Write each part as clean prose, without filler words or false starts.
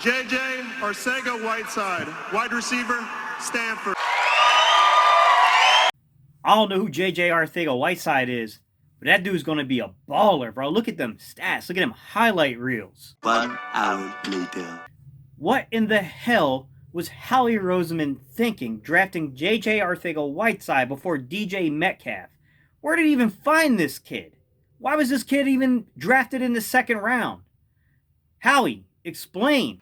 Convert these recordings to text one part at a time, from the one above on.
JJ Arcega-Whiteside, wide receiver, Stanford. I don't know who JJ Arcega-Whiteside is, but that dude's going to be a baller, bro. Look at them stats. Look at them highlight reels. 1 hour later. What in the hell was Howie Roseman thinking drafting JJ Arcega-Whiteside before DJ Metcalf? Where did he even find this kid? Why was this kid even drafted in the second round? Howie, explain.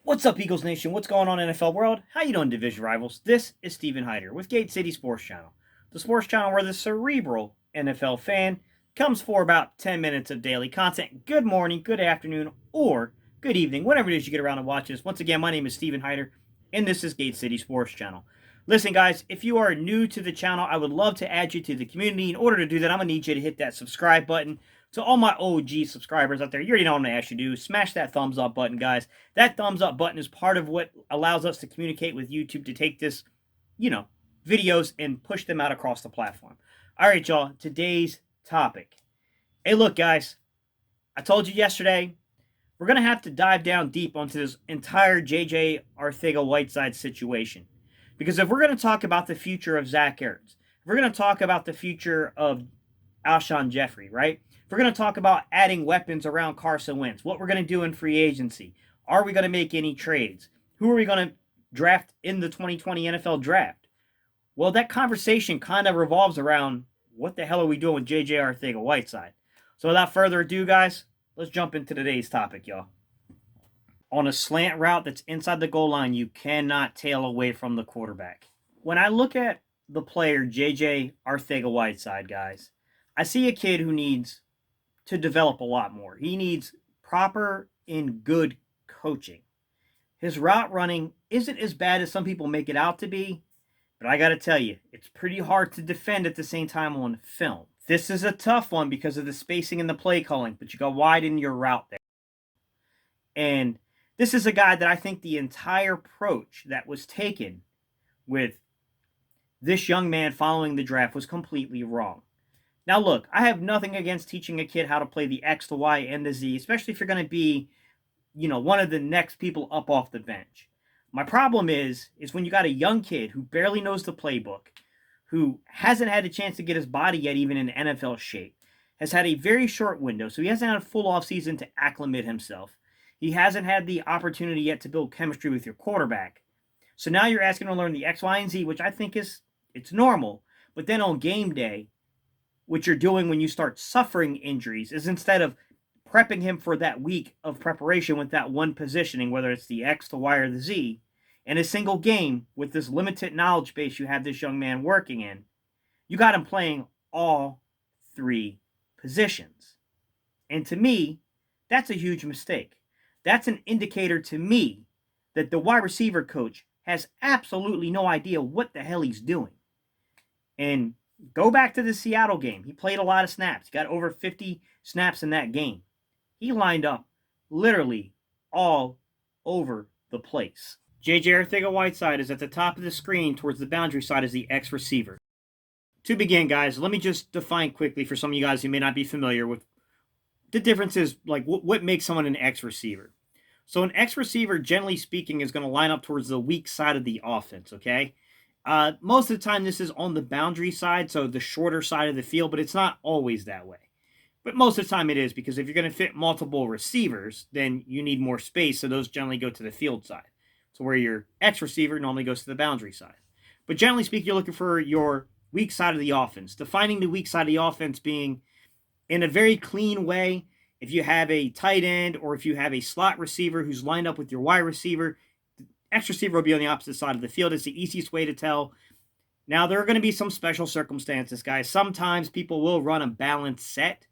What's up, Eagles Nation? What's going on, NFL world? How you doing, division rivals? This is Steven Hyder with Gate City Sports Channel, the sports channel where the cerebral NFL fan comes for about 10 minutes of daily content. Good morning, good afternoon, or good evening, whatever it is you get around to watch this. Once again, my name is Steven Hyder, and this is Gate City Sports Channel. Listen, guys, if you are new to the channel, I would love to add you to the community. In order to do that, I'm going to need you to hit that subscribe button. To all my OG subscribers out there, you already know what I'm going to ask you to do. Smash that thumbs up button, guys. That thumbs up button is part of what allows us to communicate with YouTube to take this, videos and push them out across the platform. All right, y'all, today's topic. Hey, look, guys, I told you yesterday, we're going to have to dive down deep onto this entire JJ Arcega-Whiteside situation. Because if we're going to talk about the future of Zach Ertz, if we're going to talk about the future of Alshon Jeffrey, right? If we're going to talk about adding weapons around Carson Wentz, what we're going to do in free agency, are we going to make any trades? Who are we going to draft in the 2020 NFL draft? Well, that conversation kind of revolves around what the hell are we doing with JJ Arcega-Whiteside? So without further ado, guys, let's jump into today's topic, y'all. On a slant route that's inside the goal line, you cannot tail away from the quarterback. When I look at the player JJ Arcega-Whiteside, guys, I see a kid who needs to develop a lot more. He needs proper and good coaching. His route running isn't as bad as some people make it out to be, but I got to tell you, it's pretty hard to defend at the same time on film. This is a tough one because of the spacing and the play calling, but you got wide in your route there. And this is a guy that I think the entire approach that was taken with this young man following the draft was completely wrong. Now, look, I have nothing against teaching a kid how to play the X, the Y, and the Z, especially if you're going to be, one of the next people up off the bench. My problem is when you got a young kid who barely knows the playbook, who hasn't had a chance to get his body yet even in NFL shape, has had a very short window, so he hasn't had a full offseason to acclimate himself. He hasn't had the opportunity yet to build chemistry with your quarterback. So now you're asking him to learn the X, Y, and Z, which I think it's normal. But then on game day, what you're doing when you start suffering injuries is instead of prepping him for that week of preparation with that one positioning, whether it's the X, the Y, or the Z, in a single game with this limited knowledge base you have this young man working in, you got him playing all three positions. And to me, that's a huge mistake. That's an indicator to me that the wide receiver coach has absolutely no idea what the hell he's doing. And go back to the Seattle game. He played a lot of snaps. He got over 50 snaps in that game. He lined up literally all over the place. JJ Arcega-Whiteside is at the top of the screen towards the boundary side as the X receiver. To begin, guys, let me just define quickly for some of you guys who may not be familiar with the difference is like what makes someone an X receiver. So an X receiver, generally speaking, is going to line up towards the weak side of the offense, okay? Most of the time, this is on the boundary side, so the shorter side of the field, but it's not always that way. But most of the time it is, because if you're going to fit multiple receivers, then you need more space, so those generally go to the field side. So where your X receiver normally goes to the boundary side. But generally speaking, you're looking for your weak side of the offense. Defining the weak side of the offense being in a very clean way. If you have a tight end or if you have a slot receiver who's lined up with your wide receiver, the X receiver will be on the opposite side of the field. It's the easiest way to tell. Now, there are going to be some special circumstances, guys. Sometimes people will run a balanced set.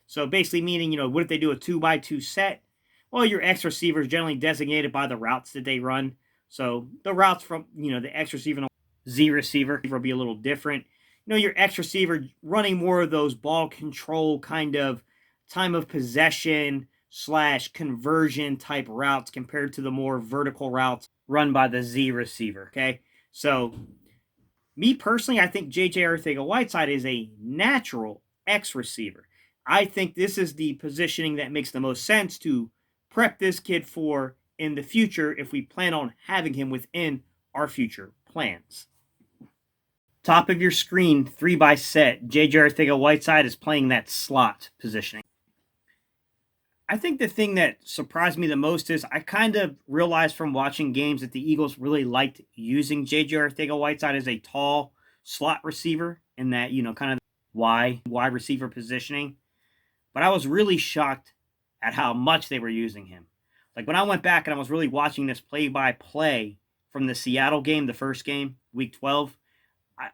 So basically meaning, what if they do a 2x2 set? Well, your X receiver is generally designated by the routes that they run. So the routes from, the X receiver and Z receiver will be a little different. Your X receiver running more of those ball control kind of time of possession / conversion type routes compared to the more vertical routes run by the Z receiver, okay? So, me personally, I think JJ Arcega-Whiteside is a natural X receiver. I think this is the positioning that makes the most sense to prep this kid for in the future if we plan on having him within our future plans. Top of your screen, 3x set, JJ Arcega-Whiteside is playing that slot positioning. I think the thing that surprised me the most is I kind of realized from watching games that the Eagles really liked using JJ Arcega-Whiteside as a tall slot receiver in that, kind of wide receiver positioning. But I was really shocked at how much they were using him. Like when I went back and I was really watching this play-by-play from the Seattle game, the first game, week 12,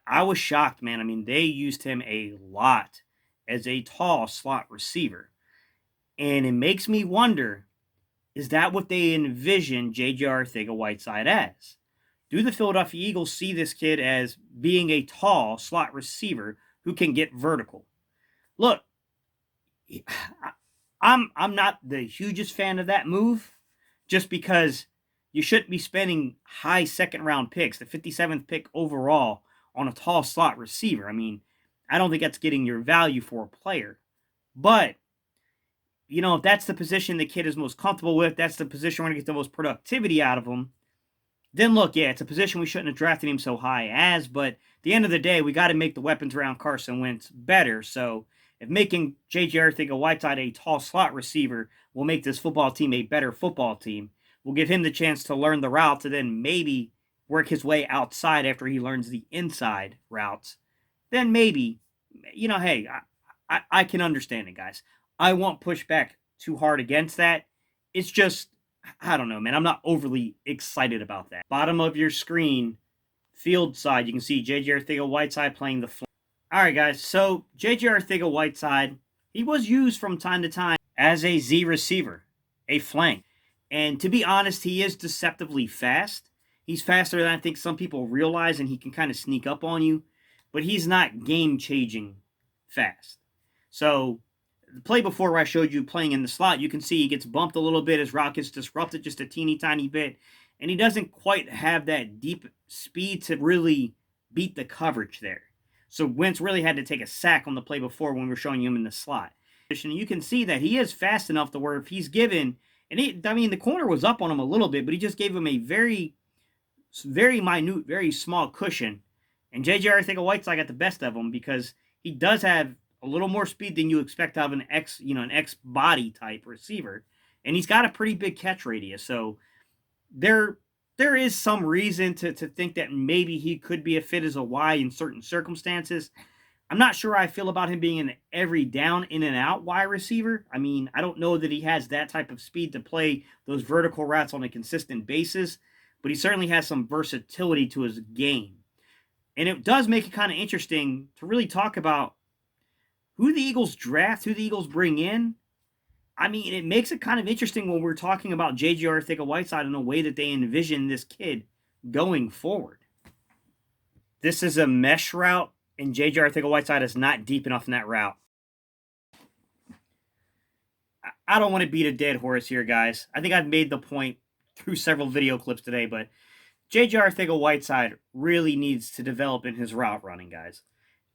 I was shocked, man. I mean, they used him a lot as a tall slot receiver. And it makes me wonder, is that what they envision JJ Arcega-Whiteside as? Do the Philadelphia Eagles see this kid as being a tall slot receiver who can get vertical? Look, I'm not the hugest fan of that move, just because you shouldn't be spending high second-round picks, the 57th pick overall, on a tall slot receiver. I mean, I don't think that's getting your value for a player. But if that's the position the kid is most comfortable with, that's the position we're going to get the most productivity out of him, then look, yeah, it's a position we shouldn't have drafted him so high as, but at the end of the day, we got to make the weapons around Carson Wentz better. So if making JJ Arcega-Whiteside a tall slot receiver will make this football team a better football team, we'll give him the chance to learn the routes and then maybe work his way outside after he learns the inside routes, then maybe, hey, I can understand it, guys. I won't push back too hard against that. It's just, I don't know, man. I'm not overly excited about that. Bottom of your screen, field side, you can see JJ Arcega-Whiteside playing the flank. All right, guys. So JJ Arcega-Whiteside, he was used from time to time as a Z receiver, a flank. And to be honest, he is deceptively fast. He's faster than I think some people realize, and he can kind of sneak up on you. But he's not game-changing fast. So the play before where I showed you playing in the slot, you can see he gets bumped a little bit. His route gets disrupted just a teeny tiny bit. And he doesn't quite have that deep speed to really beat the coverage there. So Wentz really had to take a sack on the play before when we were showing him in the slot. You can see that he is fast enough to where if he's given, and the corner was up on him a little bit, but he just gave him a very, very minute, very small cushion. And JJ Arcega-Whiteside got the best of him because he does have a little more speed than you expect out of an X body type receiver. And he's got a pretty big catch radius. So there is some reason to think that maybe he could be a fit as a Y in certain circumstances. I'm not sure how I feel about him being an every down, in and out Y receiver. I mean, I don't know that he has that type of speed to play those vertical routes on a consistent basis, but he certainly has some versatility to his game. And it does make it kind of interesting to really talk about who the Eagles draft, who the Eagles bring in. I mean, it makes it kind of interesting when we're talking about JJ Arcega-Whiteside in a way that they envision this kid going forward. This is a mesh route, and JJ Arcega-Whiteside is not deep enough in that route. I don't want to beat a dead horse here, guys. I think I've made the point through several video clips today, but JJ Arcega-Whiteside really needs to develop in his route running, guys.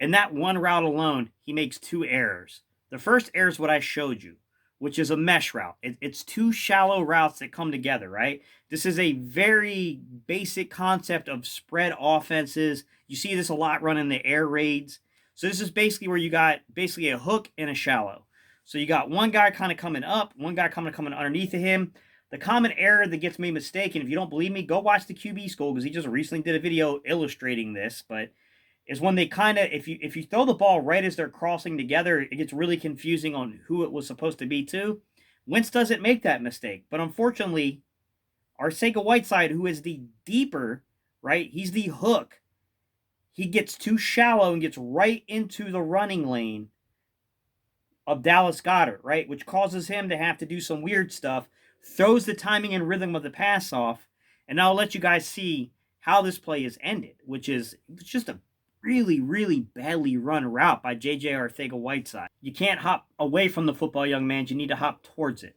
In that one route alone, he makes 2 errors. The first error is what I showed you, which is a mesh route. It's 2 shallow routes that come together, right? This is a very basic concept of spread offenses. You see this a lot running the air raids. So this is basically where you got basically a hook and a shallow. So you got one guy kind of coming up, one guy coming underneath of him. The common error that gets made mistaken, if you don't believe me, go watch the QB School because he just recently did a video illustrating this, but is when they kind of, if you throw the ball right as they're crossing together, it gets really confusing on who it was supposed to be to. Wentz doesn't make that mistake. But unfortunately, Arcega-Whiteside, who is the deeper, right, he's the hook. He gets too shallow and gets right into the running lane of Dallas Goedert, right, which causes him to have to do some weird stuff, throws the timing and rhythm of the pass off, and I'll let you guys see how this play is ended, which is just a really, really badly run route by JJ Arcega-Whiteside. You can't hop away from the football, young man. You need to hop towards it.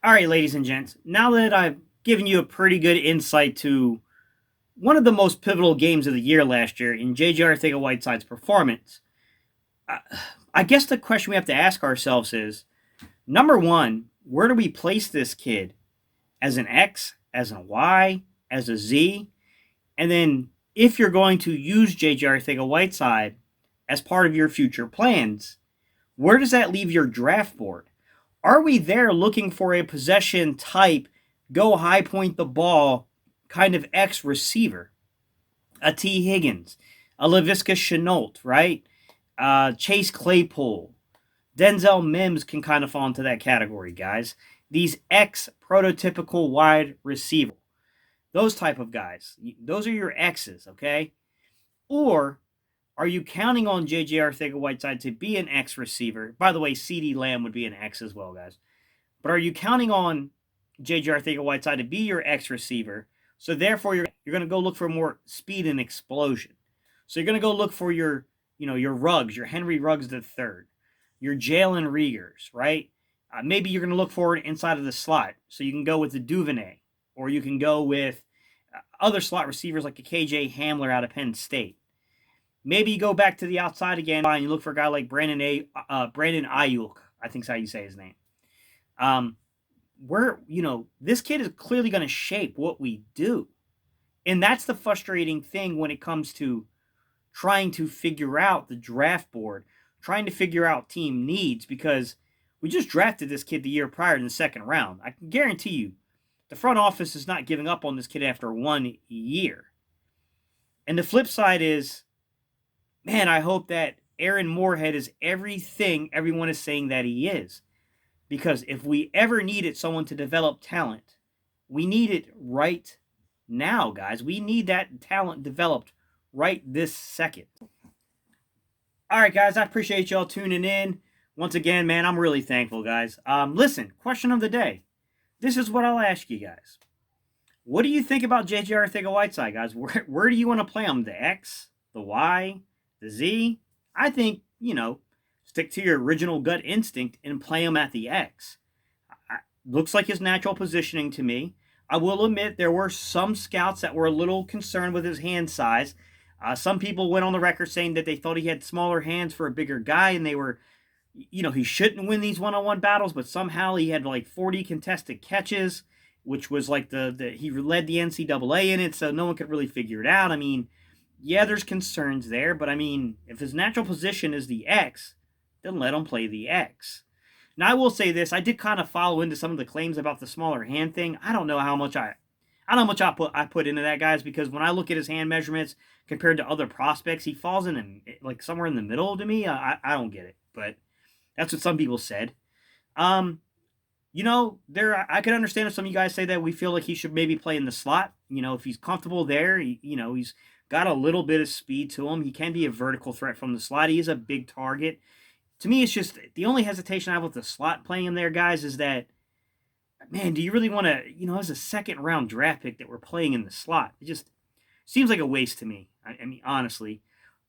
All right, ladies and gents, now that I've given you a pretty good insight to one of the most pivotal games of the year last year in JJ Arcega-Whiteside's performance, I guess the question we have to ask ourselves is, number one, where do we place this kid as an X, as a Y, as a Z. And then if you're going to use JJ Arcega-Whiteside as part of your future plans, where does that leave your draft board? Are we there looking for a possession type, go high point the ball kind of X receiver? A T. Higgins, a Laviska Shenault, right? Chase Claypool, Denzel Mims can kind of fall into that category, guys. These X prototypical wide receiver, those type of guys. Those are your X's, okay? Or are you counting on JJ Arcega-Whiteside to be an X receiver? By the way, CD Lamb would be an X as well, guys. But are you counting on JJ Arcega-Whiteside to be your X receiver? So therefore, you're going to go look for more speed and explosion. So you're going to go look for your Ruggs, your Henry Ruggs III, your Jalen Reagors, right? Maybe you're going to look for it inside of the slot. So you can go with the Duvernay, or you can go with other slot receivers like a KJ Hamler out of Penn State. Maybe you go back to the outside again and you look for a guy like Brandon Ayuk, I think is how you say his name. This kid is clearly going to shape what we do. And that's the frustrating thing when it comes to trying to figure out the draft board, trying to figure out team needs, because we just drafted this kid the year prior in the second round. I can guarantee you the front office is not giving up on this kid after 1 year. And the flip side is, man, I hope that Aaron Moorhead is everything everyone is saying that he is. Because if we ever needed someone to develop talent, we need it right now, guys. We need that talent developed right this second. All right, guys, I appreciate y'all tuning in. Once again, man, I'm really thankful, guys. Listen, question of the day. This is what I'll ask you guys. What do you think about JJ Arcega-Whiteside, guys? Where do you want to play him? The X, the Y, the Z? I think, stick to your original gut instinct and play him at the X. Looks like his natural positioning to me. I will admit there were some scouts that were a little concerned with his hand size. Some people went on the record saying that they thought he had smaller hands for a bigger guy, and they were, he shouldn't win these one-on-one battles, but somehow he had like 40 contested catches, which was like he led the NCAA in it, so no one could really figure it out. I mean, yeah, there's concerns there, but I mean, if his natural position is the X, then let him play the X. Now, I will say this. I did kind of follow into some of the claims about the smaller hand thing. I don't know how much I put into that, guys, because when I look at his hand measurements compared to other prospects, he falls in like somewhere in the middle to me. I don't get it, but that's what some people said. I could understand if some of you guys say that we feel like he should maybe play in the slot. If he's comfortable there, he's got a little bit of speed to him. He can be a vertical threat from the slot. He is a big target. To me, it's just the only hesitation I have with the slot playing him there, guys, is that, man, do you really want to, as a second-round draft pick that we're playing in the slot? It just seems like a waste to me. I mean, honestly.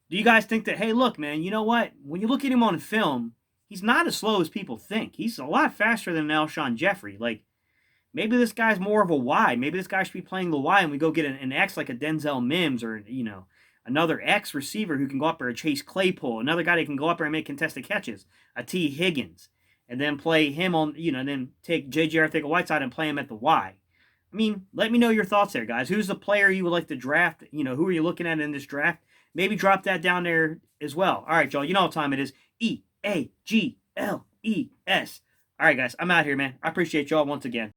Do you guys think that, hey, look, man, you know what? When you look at him on film, he's not as slow as people think. He's a lot faster than Alshon Jeffrey. Like, maybe this guy's more of a Y. Maybe this guy should be playing the Y and we go get an X like a Denzel Mims or, another X receiver who can go up there, a Chase Claypool, another guy that can go up there and make contested catches, a T. Higgins, and then play him on, then take JJ Arcega-Whiteside and play him at the Y. I mean, let me know your thoughts there, guys. Who's the player you would like to draft? Who are you looking at in this draft? Maybe drop that down there as well. All right, y'all, you know what time it is. EAGLES. All right, guys, I'm out here, man. I appreciate y'all once again.